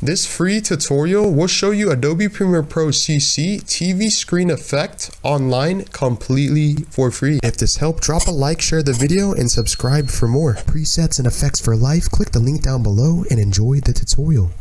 This free tutorial will show you Adobe Premiere Pro CC TV screen effect online completely for free. If this helped, drop a like, share the video, and subscribe for more. Presets and effects for life, click the link down below and enjoy the tutorial.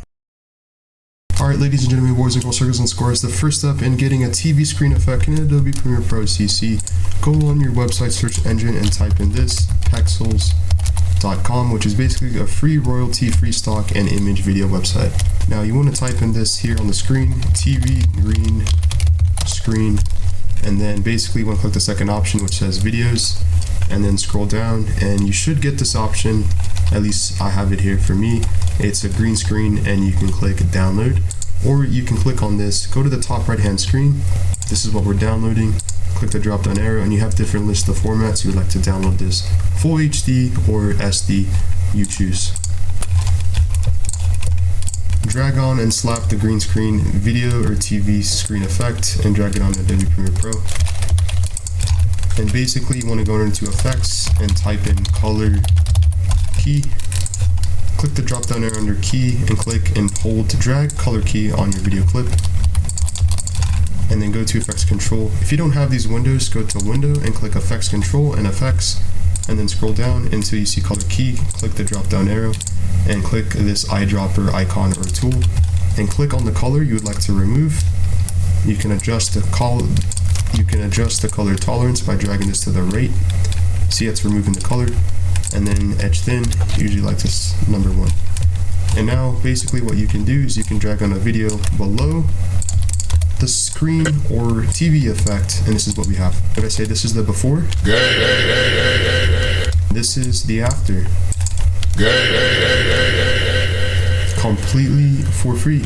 Alright, ladies and gentlemen, boys and girls, circles and squares, the first step in getting a TV screen effect in Adobe Premiere Pro CC, go on your website search engine and type in this, pexels.com, which is basically a free royalty-free stock and image video website. Now you want to type in this here on the screen, TV green screen, and then basically you want to click the second option which says videos, and then scroll down and you should get this option. At least I have it here for me. It's a green screen and you can click download, or you can click on this, go to the top right hand screen. This is what we're downloading. Click the drop down arrow and you have different lists of formats you would like to download this. Full HD or SD, you choose. Drag on and slap the green screen video or TV screen effect and drag it on Adobe Premiere Pro. And basically you want to go into effects and type in color key. Click the drop down arrow under key and click and hold to drag color key on your video clip. And then go to effects control. If you don't have these windows, go to window and click effects control and effects, and then scroll down until you see color key. Click the drop down arrow and click this eyedropper icon or tool and click on the color you would like to remove. You can adjust the color tolerance by dragging this to the right. See, it's removing the color. And then edge thin, usually like this, number 1. And now basically what you can do is you can drag on a video below the screen or TV effect, and this is what we have. If I say this is the before, this is the after, completely for free.